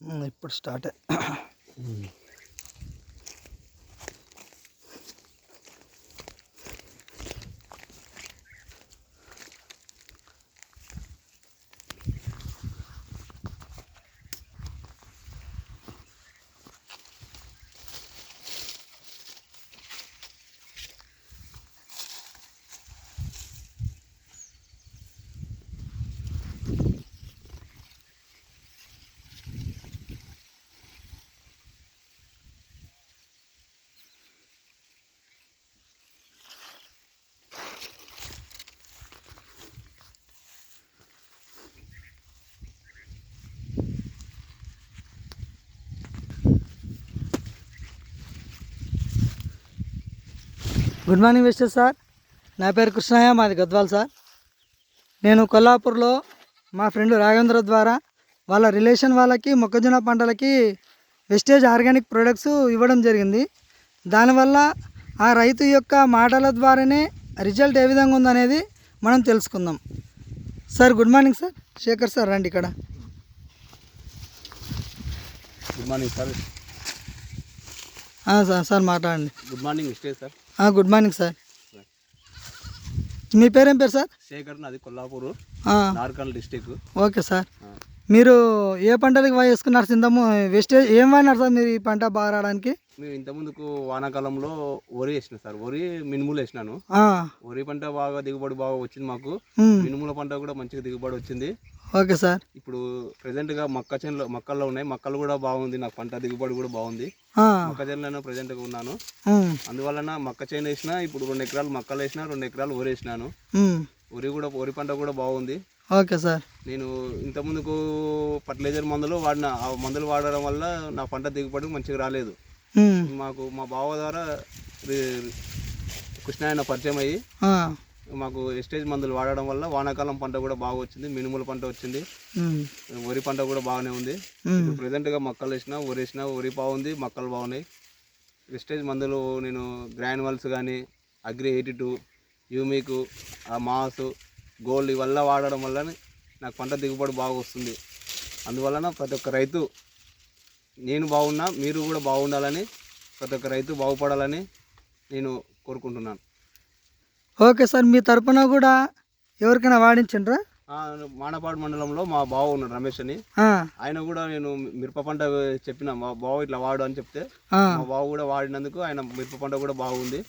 ఇప్పుడు start. Good morning mister sir. నా పేరు కృష్ణయ్య, మాది గద్వాల్ సార్. నేను కొల్లాపూర్లో మా ఫ్రెండ్ రాఘవేంద్ర ద్వారా వాళ్ళ రిలేషన్ వాళ్ళకి మొక్కజొన్న పంటలకి వెస్టేజ్ ఆర్గానిక్ ప్రొడక్ట్స్ ఇవ్వడం జరిగింది. దానివల్ల ఆ రైతు యొక్క మాటల ద్వారానే రిజల్ట్ ఏ విధంగా ఉందనేది మనం తెలుసుకుందాం. Sir good morning sir. Shekhar sir రండి ఇక్కడ. Good morning sir. సార్ మాట్లాడండి. Good morning mister sir. Good morning sir. మీ పేరేం పేరు సార్? శేఖర్, నాది కొల్లాపూరు, నార్కల్ డిస్టిక్. Okay sir. మీరు ఏ పంటలకు వేసుకున్నారు? సిందము వెస్టేజ్ ఏం వాడినారు సార్ మీరు ఈ పంట బాగా రావడానికి? మేము ఇంతకుముందుకు వానాకాలంలో వరి వేసిన సార్. వరి మినుములు వేసినాను. వరి పంట బాగా దిగుబడి బాగా వచ్చింది మాకు. మినుముల పంట కూడా మంచిగా దిగుబడి వచ్చింది. Okay sir. ఇప్పుడు ప్రెసెంట్గా మక్కల్లో ఉన్నాయి. మక్కలు కూడా బాగుంది. నాకు పంట దిగుబడి కూడా బాగుంది. మొక్కజొన్నలో ప్రెసెంట్గా ఉన్నాను. అందువలన మొక్క చేను వేసిన. ఇప్పుడు 2 ఎకరాలు మక్కలు వేసిన, 2 ఎకరాలు వరి వేసినాను. వరి పంట కూడా బాగుంది. Okay sir. నేను ఇంతకుముందుకు ఫర్టిలైజర్ మందులు వాడిన. ఆ మందులు వాడడం వల్ల నా పంట దిగుబడి మంచిగా రాలేదు. మాకు మా బావ ద్వారా కృష్ణాయన పరిచయం అయ్యి మాకు వెస్టేజ్ మందులు వాడడం వల్ల వానాకాలం పంట కూడా బాగా వచ్చింది. మినుముల పంట వచ్చింది. వరి పంట కూడా బాగానే ఉంది. ఇప్పుడు ప్రెసెంట్గా మక్కలు వేసిన, వరి బాగుంది, మక్కలు బాగున్నాయి. వెస్టేజ్ మందులు నేను గ్రాన్యువల్స్ కానీ, అగ్రి 82, యూమిక్, మాస్, గోల్డ్ ఇవల్ల వాడడం వల్ల నాకు పంట దిగుబడి బాగా వస్తుంది. అందువలన ప్రతి ఒక్క రైతు, నేను బాగున్నా మీరు కూడా బాగుండాలని, ప్రతి ఒక్క రైతు బాగుపడాలని నేను కోరుకుంటున్నాను. Okay sir. మీ తరపున కూడా ఎవరికైనా వాడించండ్రా? మానపాడు మండలంలో మా బావ ఉన్నాడు, రమేష్ అని. ఆయన కూడా నేను మిరప పంట చెప్పిన, మా బావ ఇట్లా వాడు అని చెప్తే మా బావ కూడా వాడినందుకు ఆయన మిరప పంట కూడా బాగుంది.